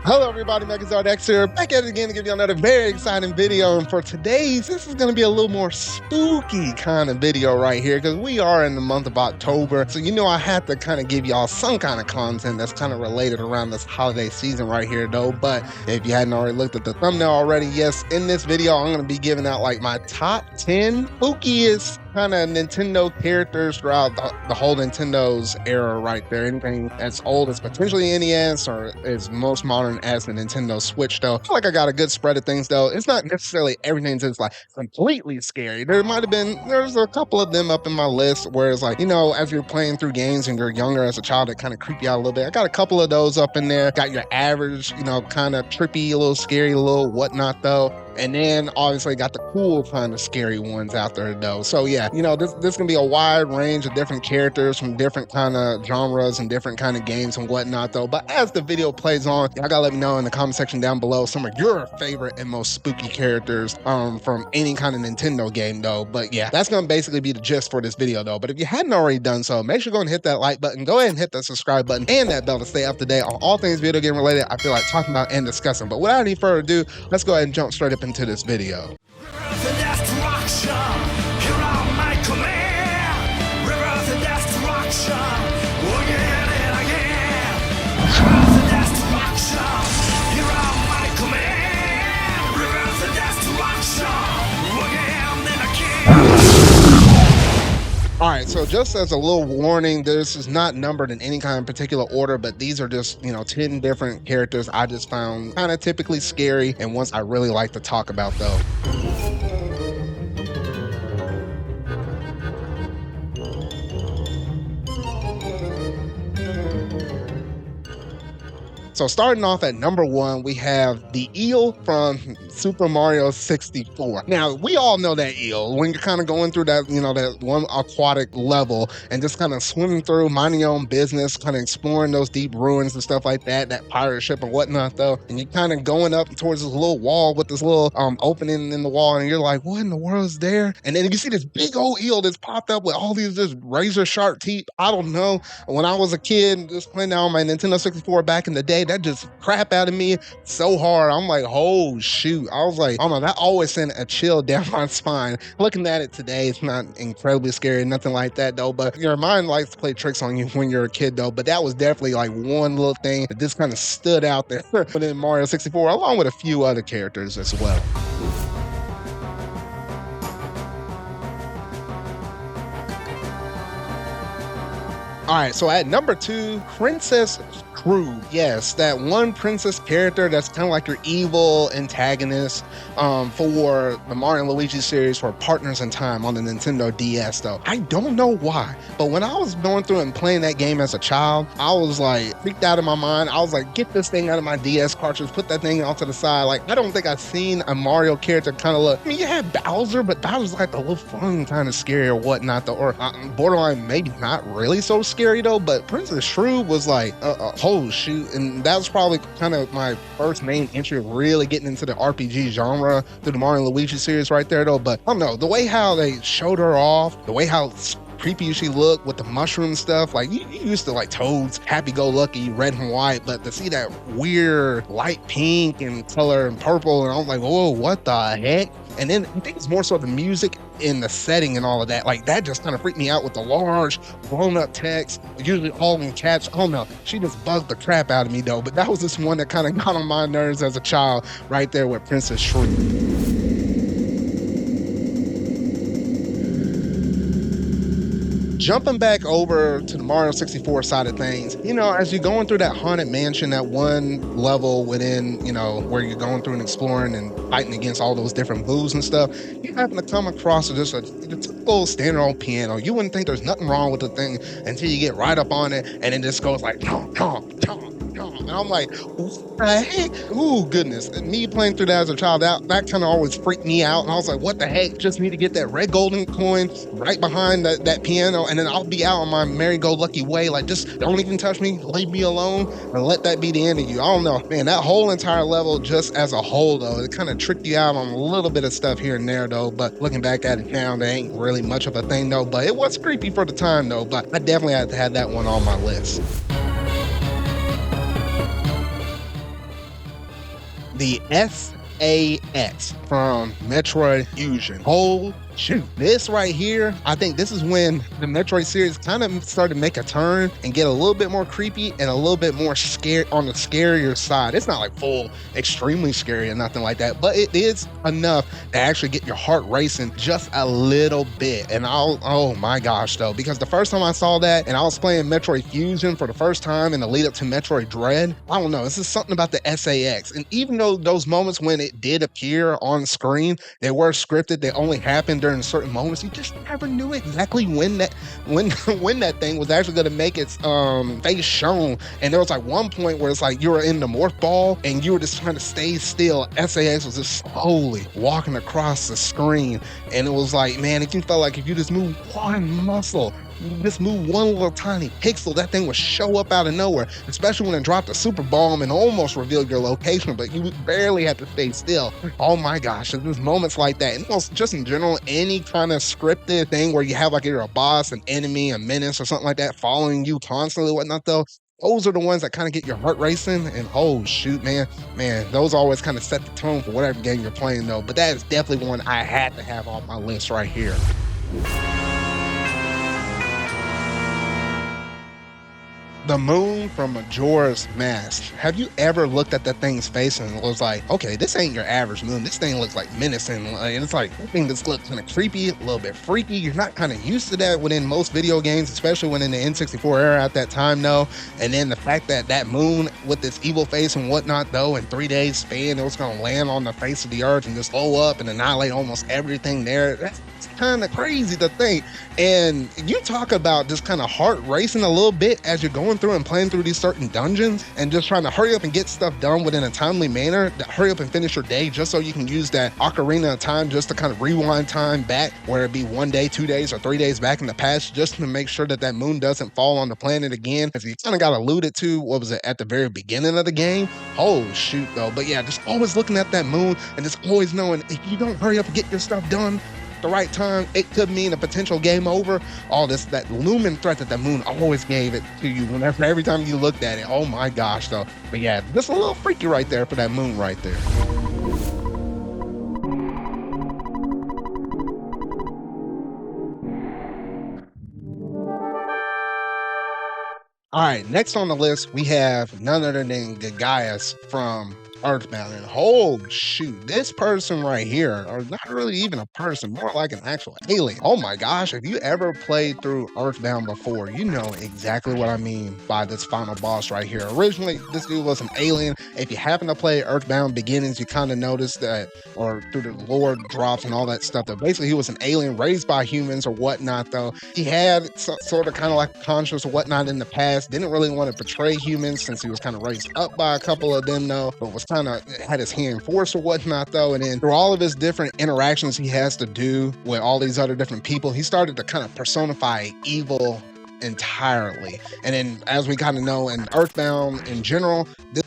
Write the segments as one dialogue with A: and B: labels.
A: Hello everybody, Megazard here, back at it again to give you another very exciting video. And for today's, this is going to be a little more spooky kind of video right here, because we are in the month of October. So I had to kind of give y'all some kind of content that's kind of related around this holiday season right here though. But if you hadn't already looked at the thumbnail already, yes, in this video I'm going to be giving out like my top 10 spookiest kind of Nintendo characters throughout the whole Nintendo's era right there. Anything as old as potentially NES or as most modern as the Nintendo Switch though. I feel like I got a good spread of things though. It's not necessarily everything that's like completely scary. There's a couple of them up in my list where it's like, as you're playing through games and you're younger as a child, it kind of creep you out a little bit. I got a couple of those up in there. Got your average, kind of trippy, a little scary, a little whatnot though. And then obviously got the cool kind of scary ones out there though. So yeah, this gonna be a wide range of different characters from different kind of genres and different kind of games and whatnot though. But as the video plays on, y'all gotta let me know in the comment section down below some of your favorite and most spooky characters from any kind of Nintendo game though. But yeah, that's gonna basically be the gist for this video though. But if you hadn't already done so, make sure to go and hit that like button, go ahead and hit that subscribe button and that bell to stay up to date on all things video game related I feel like talking about and discussing. But without any further ado, let's go ahead and jump straight up into this video. Alright, so just as a little warning, this is not numbered in any kind of particular order, but these are just, 10 different characters I just found kind of typically scary and ones I really like to talk about though. So starting off at number 1, we have the eel from Super Mario 64. Now, we all know that eel. When you're kind of going through that, that one aquatic level and just kind of swimming through, minding your own business, kind of exploring those deep ruins and stuff like that, that pirate ship and whatnot though. And you're kind of going up towards this little wall with this little opening in the wall and you're like, what in the world is there? And then you see this big old eel that's popped up with all these just razor sharp teeth. I don't know. When I was a kid, just playing on my Nintendo 64 back in the day, that just crap out of me so hard. I'm like, oh shoot. I was like, oh no, that always sent a chill down my spine. Looking at it today, it's not incredibly scary, nothing like that though, but your mind likes to play tricks on you when you're a kid though. But that was definitely like one little thing that just kind of stood out there within Mario 64, along with a few other characters as well. All right, so at number 2, Princess Shrew. Yes, that one princess character that's kind of like your evil antagonist for the Mario and Luigi series for Partners in Time on the Nintendo DS though. I don't know why, but when I was going through and playing that game as a child, I was like freaked out of my mind. I was like, get this thing out of my DS cartridge, put that thing off to the side. Like, I don't think I've seen a Mario character kind of look, you had Bowser, but Bowser's like a little fun, kind of scary or whatnot though, or borderline maybe not really so scary though, but Princess Shrew was like, oh shoot, and that was probably kind of my first main entry of really getting into the RPG genre through the Mario and Luigi series right there though. But I don't know, the way how they showed her off, the way how creepy she looked with the mushroom stuff, like you used to like Toad's happy-go-lucky red and white, but to see that weird light pink and color and purple, and I was like, whoa, what the heck? And then I think it's more so the music in the setting and all of that, like that just kind of freaked me out with the large blown-up text, usually all in caps. I don't know, she just bugged the crap out of me though. But that was just one that kind of got on my nerves as a child right there with Princess Shrew. Jumping back over to the Mario 64 side of things, as you're going through that haunted mansion, that one level within, where you're going through and exploring and fighting against all those different boos and stuff, you happen to come across just a little standard old piano. You wouldn't think there's nothing wrong with the thing until you get right up on it and it just goes like, chomp, chomp, chomp. And I'm like, what the heck? Ooh, goodness. And me playing through that as a child, that kind of always freaked me out. And I was like, what the heck? Just need to get that red golden coin right behind that piano, and then I'll be out on my merry-go-lucky way. Like, just don't even touch me, leave me alone, and let that be the end of you. I don't know. Man, that whole entire level, just as a whole, though, it kind of tricked you out on a little bit of stuff here and there, though. But looking back at it now, there ain't really much of a thing, though. But it was creepy for the time, though. But I definitely had to have that one on my list. the SAX from Metroid Fusion. Oh, shoot. This right here, I think this is when the Metroid series kind of started to make a turn and get a little bit more creepy and a little bit more scared on the scarier side. It's not like full extremely scary or nothing like that, but it is enough to actually get your heart racing just a little bit. And oh my gosh, though, because the first time I saw that and I was playing Metroid Fusion for the first time in the lead up to Metroid Dread, I don't know, this is something about the SAX. And even though those moments when it did appear on screen, they were scripted, they only happened during certain moments, you just never knew exactly when that when that thing was actually going to make its face shown. And there was like one point where it's like you were in the morph ball and you were just trying to stay still. SAX was just slowly walking across the screen, and it was like, man, if you felt like if you just move one muscle, you just move one little tiny pixel, that thing would show up out of nowhere, especially when it dropped a super bomb and almost revealed your location, but you barely had to stay still. Oh my gosh, there's moments like that. And also just in general, any kind of scripted thing where you have like either a boss, an enemy, a menace, or something like that following you constantly, whatnot, though, those are the ones that kind of get your heart racing. And oh shoot, man, those always kind of set the tone for whatever game you're playing, though. But that is definitely one I had to have on my list right here. The moon from Majora's Mask. Have you ever looked at that thing's face and was like, okay, this ain't your average moon. This thing looks like menacing. And it's like, that thing just looks kind of creepy, a little bit freaky. You're not kind of used to that within most video games, especially when in the N64 era at that time, though. And then the fact that that moon with this evil face and whatnot, though, in 3 days span, it was going to land on the face of the earth and just blow up and annihilate almost everything there. That's kind of crazy to think. And you talk about just kind of heart racing a little bit as you're going through and playing through these certain dungeons and just trying to hurry up and get stuff done within a timely manner, to hurry up and finish your day just so you can use that ocarina of time just to kind of rewind time back, whether it be 1 day, 2 days, or 3 days back in the past, just to make sure that that moon doesn't fall on the planet again, as you kind of got alluded to, what was it, at the very beginning of the game. Oh shoot, though. But yeah, just always looking at that moon and just always knowing if you don't hurry up and get your stuff done the right time, it could mean a potential game over. All this, that looming threat that the moon always gave it to you whenever, every time you looked at it. Oh my gosh, though. But yeah, just a little freaky right there for that moon right there. All right, next on the list, we have none other than Gguas from Earthbound. And oh shoot, this person right here, or not really even a person, more like an actual alien. Oh my gosh, if you ever played through Earthbound before, you know exactly what I mean by this final boss right here. Originally, this dude was an alien. If you happen to play Earthbound Beginnings, you kind of notice that, or through the lore drops and all that stuff, that basically he was an alien raised by humans or whatnot, though. He had sort of kind of like a conscience or whatnot in the past, didn't really want to portray humans since he was kind of raised up by a couple of them, though, but was kind of had his hand forced or whatnot, though. And then through all of his different interactions he has to do with all these other different people, he started to kind of personify evil entirely. And then, as we kind of know in Earthbound in general, this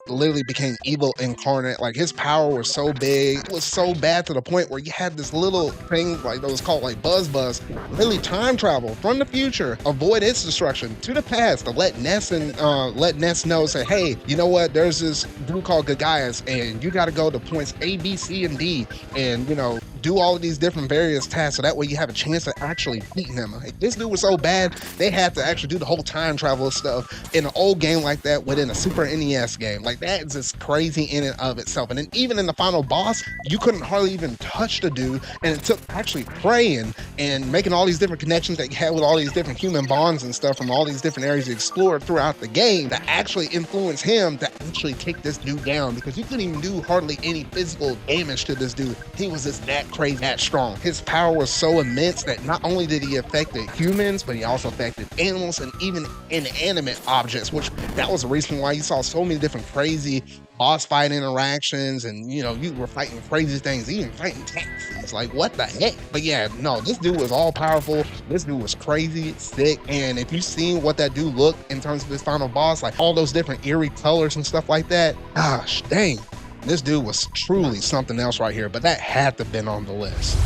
A: literally became evil incarnate. Like, his power was so big, it was so bad to the point where you had this little thing like that was called like Buzz, literally time travel from the future, avoid its destruction to the past, to let Ness and let Ness know, say, hey, you know what, there's this dude called Gguas and you got to go to points A, B, C, and D, and you know, do all of these different various tasks so that way you have a chance of actually beating him. Like, this dude was so bad, they had to actually do the whole time travel stuff in an old game like that within a Super NES game. Like, that is just crazy in and of itself. And then even in the final boss, you couldn't hardly even touch the dude, and it took actually praying and making all these different connections that you had with all these different human bonds and stuff from all these different areas you explored throughout the game to actually influence him to actually take this dude down, because you couldn't even do hardly any physical damage to this dude. He was just that crazy, that strong. His power was so immense that not only did he affect the humans, but he also affected animals and even inanimate objects, which that was the reason why you saw so many different crazy boss fight interactions, and you know, you were fighting crazy things, even fighting taxis. Like, what the heck? But yeah, no, this dude was all powerful. This dude was crazy, sick. And if you've seen what that dude looked in terms of his final boss, like all those different eerie colors and stuff like that, gosh dang, this dude was truly something else right here. But that had to have been on the list.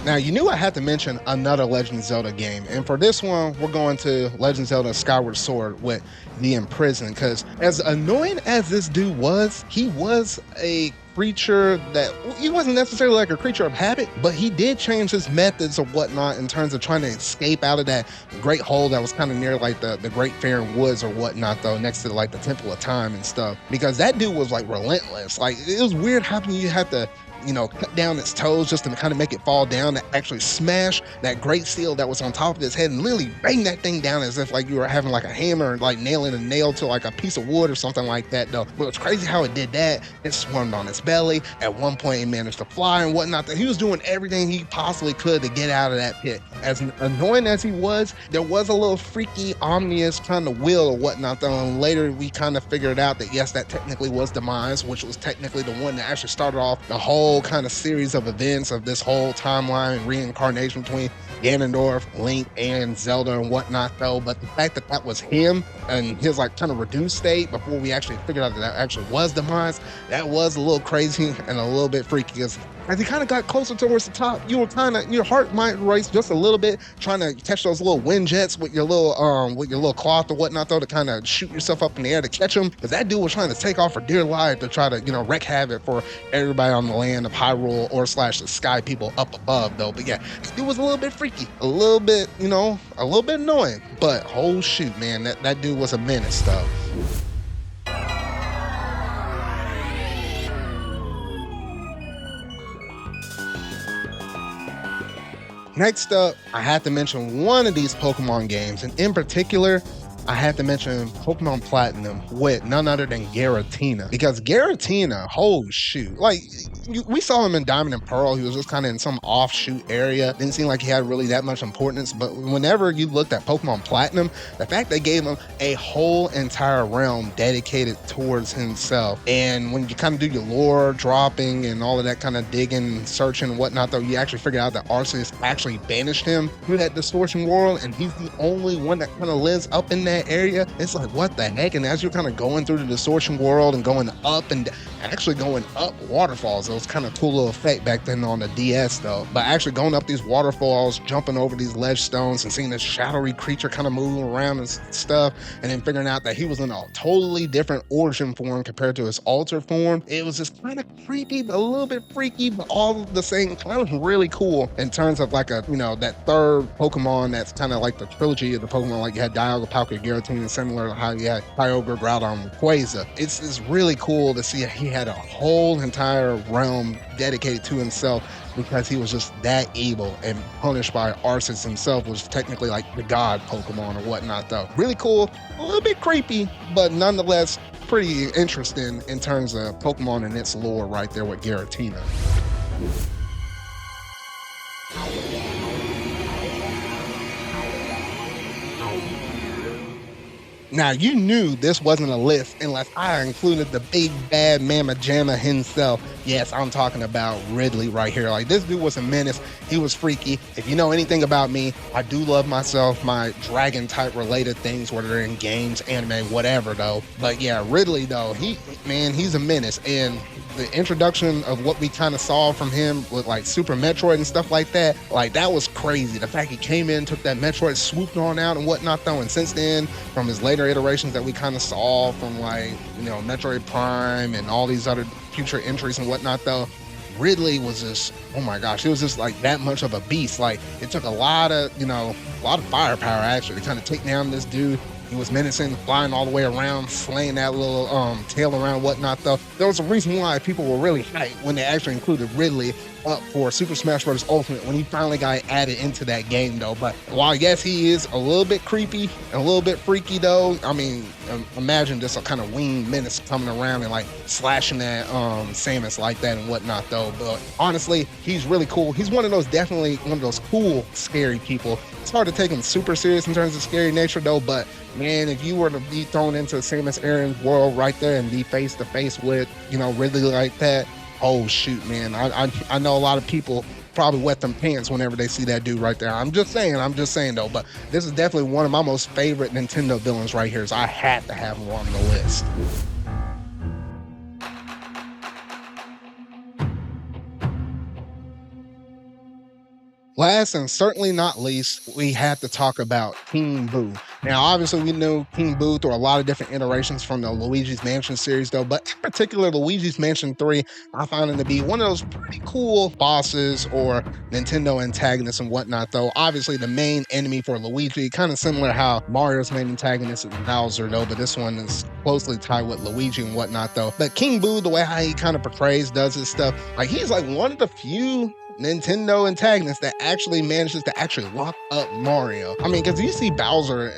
A: Now, you knew I had to mention another Legend of Zelda game, and for this one, we're going to Legend of Zelda Skyward Sword with the Imprisoned, because as annoying as this dude was, he was a creature that he wasn't necessarily like a creature of habit, but he did change his methods or whatnot in terms of trying to escape out of that great hole that was kind of near like the Great Faring Woods or whatnot, though, next to like the Temple of Time and stuff, because that dude was like relentless. Like, it was weird how you had to, you know, cut down its toes just to kind of make it fall down, to actually smash that great seal that was on top of his head and literally bang that thing down as if like you were having like a hammer and like nailing a nail to like a piece of wood or something like that, though. But it's crazy how it did that. It swarmed on its belly. At one point, it managed to fly and whatnot. He was doing everything he possibly could to get out of that pit. As annoying as he was, there was a little freaky, ominous kind of will or whatnot, though. And later, we kind of figured out that yes, that technically was Demise, which was technically the one that actually started off the whole kind of series of events of this whole timeline and reincarnation between Ganondorf, Link, and Zelda and whatnot, though. But the fact that that was him and his like kind of reduced state before we actually figured out that that actually was Demise, that was a little crazy and a little bit freaky, because as he kind of got closer towards the top, you were kind of, your heart might race just a little bit, trying to catch those little wind jets with your little cloth or whatnot, though, to kind of shoot yourself up in the air to catch him, because that dude was trying to take off for dear life to try to, you know, wreak havoc for everybody on the land of Hyrule or slash the sky people up above, though. But yeah, it was a little bit freaky, a little bit, you know, a little bit annoying, but oh shoot, man, that dude was a menace, though. Next up, I have to mention one of these Pokemon games, and in particular, I have to mention Pokemon Platinum with none other than Giratina. Because Giratina, oh shoot, like, we saw him in Diamond and Pearl. He was just kind of in some offshoot area. Didn't seem like he had really that much importance. But whenever you looked at Pokemon Platinum, the fact they gave him a whole entire realm dedicated towards himself. And when you kind of do your lore dropping and all of that kind of digging, searching and whatnot, though, you actually figure out that Arceus actually banished him through that distortion world, and he's the only one that kind of lives up in that area. It's like, what the heck? And as you're kind of going through the distortion world and going up and actually going up waterfalls, it was kind of cool little effect back then on the DS, though. But actually going up these waterfalls, jumping over these ledge stones and seeing this shadowy creature kind of moving around and stuff, and then figuring out that he was in a totally different origin form compared to his altered form, it was just kind of creepy, a little bit freaky, but all the same kind of really cool in terms of like a, you know, that third Pokemon that's kind of like the trilogy of the Pokemon. Like you had Dialga, Palkia, Giratina, similar to how you had Kyogre, Groudon, and Rayquaza. It's really cool to see he had a whole entire realm dedicated to himself, because he was just that evil and punished by Arceus himself, was technically like the god Pokemon or whatnot, though. Really cool, a little bit creepy, but nonetheless pretty interesting in terms of Pokemon and its lore right there with Giratina. Now, you knew this wasn't a list unless I included the big bad Mama Jamma himself. Yes, I'm talking about Ridley right here. Like, this dude was a menace. He was freaky. If you know anything about me, I do love myself my dragon type related things, whether they're in games, anime, whatever, though. But yeah, Ridley, though, he's a menace. And the introduction of what we kind of saw from him with like Super Metroid and stuff like that was crazy. The fact he came in, took that Metroid, swooped on out and whatnot, though. And since then, from his later iterations that we kind of saw from like, you know, Metroid Prime and all these other future entries and whatnot, though, Ridley was just, oh my gosh, he was just like that much of a beast. Like, it took a lot of firepower actually to kind of take down this dude. He was menacing, flying all the way around, slaying that little tail around, whatnot, though. There was a reason why people were really hyped when they actually included Ridley up for Super Smash Bros. Ultimate when he finally got added into that game, though. But while, yes, he is a little bit creepy and a little bit freaky, though, I mean, imagine just a kind of winged menace coming around and, like, slashing that Samus like that and whatnot, though. But honestly, he's really cool. He's definitely one of those cool, scary people. It's hard to take him super serious in terms of scary nature, though, but man, if you were to be thrown into Samus Aran's world right there and be face to face with, you know, Ridley like that, oh shoot, man. I know a lot of people probably wet them pants whenever they see that dude right there. I'm just saying though, but this is definitely one of my most favorite Nintendo villains right here, so I had to have him on the list. Last and certainly not least, we had to talk about King Boo. Now, obviously, we knew King Boo through a lot of different iterations from the Luigi's Mansion series, though, but in particular, Luigi's Mansion 3, I found him to be one of those pretty cool bosses or Nintendo antagonists and whatnot, though. Obviously, the main enemy for Luigi, kind of similar how Mario's main antagonist is Bowser, though, but this one is closely tied with Luigi and whatnot, though. But King Boo, the way how he kind of portrays, does his stuff, like he's like one of the few Nintendo antagonist that actually manages to actually lock up Mario. I mean, because you see Bowser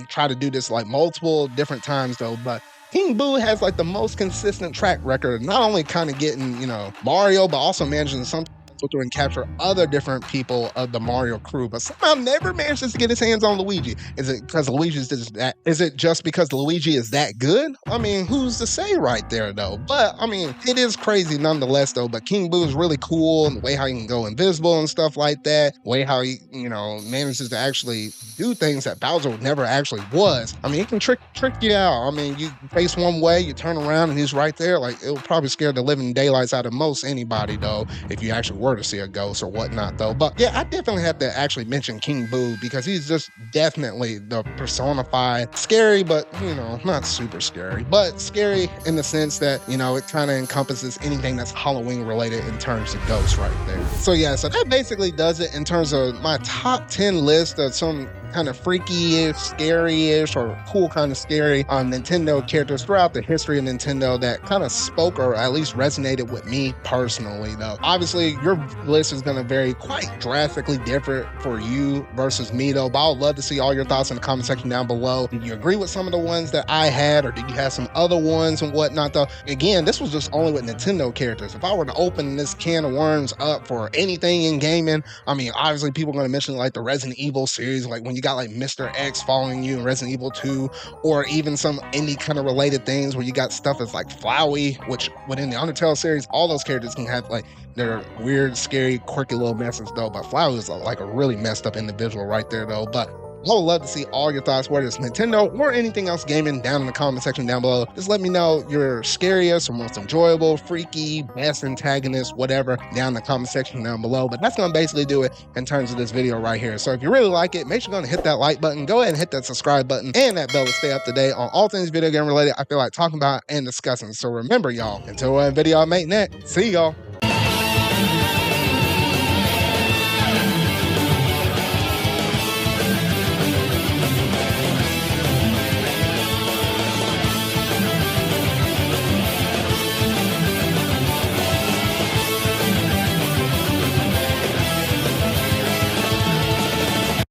A: try to do this like multiple different times though, but King Boo has like the most consistent track record, not only kind of getting, Mario, but also managing some through and capture other different people of the Mario crew, but somehow never manages to get his hands on Luigi. Is it because Luigi's just that? Is it just because Luigi is that good? I mean, who's to say right there though? But I mean, it is crazy nonetheless though. But King Boo is really cool, and the way how he can go invisible and stuff like that. The way how he, manages to actually do things that Bowser never actually was. I mean, he can trick you out. I mean, you face one way, you turn around, and he's right there. Like, it will probably scare the living daylights out of most anybody though, if you actually were to see a ghost or whatnot though. But yeah, I definitely have to actually mention King Boo because he's just definitely the personified scary, but not super scary, but scary in the sense that it kind of encompasses anything that's Halloween related in terms of ghosts right there. So yeah, so that basically does it in terms of my top 10 list of some kind of freaky-ish, scary-ish, or cool kind of scary Nintendo characters throughout the history of Nintendo that kind of spoke or at least resonated with me personally though. Obviously, your list is going to vary quite drastically different for you versus me though, but I would love to see all your thoughts in the comment section down below. Did you agree with some of the ones that I had, or did you have some other ones and whatnot though? Again, this was just only with Nintendo characters. If I were to open this can of worms up for anything in gaming, I mean, obviously people are going to mention like the Resident Evil series, like when you got like Mr. X following you in Resident Evil 2, or even some indie kind of related things where you got stuff that's like Flowey, which within the Undertale series, all those characters can have like their weird, scary, quirky little messes though. But Flowey is like a really messed up individual right there though. But I would love to see all your thoughts, whether it's Nintendo or anything else gaming, down in the comment section down below. Just let me know your scariest or most enjoyable, freaky, best antagonist, whatever, down in the comment section down below. But that's going to basically do it in terms of this video right here. So if you really like it, make sure you're going to hit that like button, go ahead and hit that subscribe button and that bell to stay up to date on all things video game related I feel like talking about and discussing. So remember, y'all, until one video I make next, see y'all.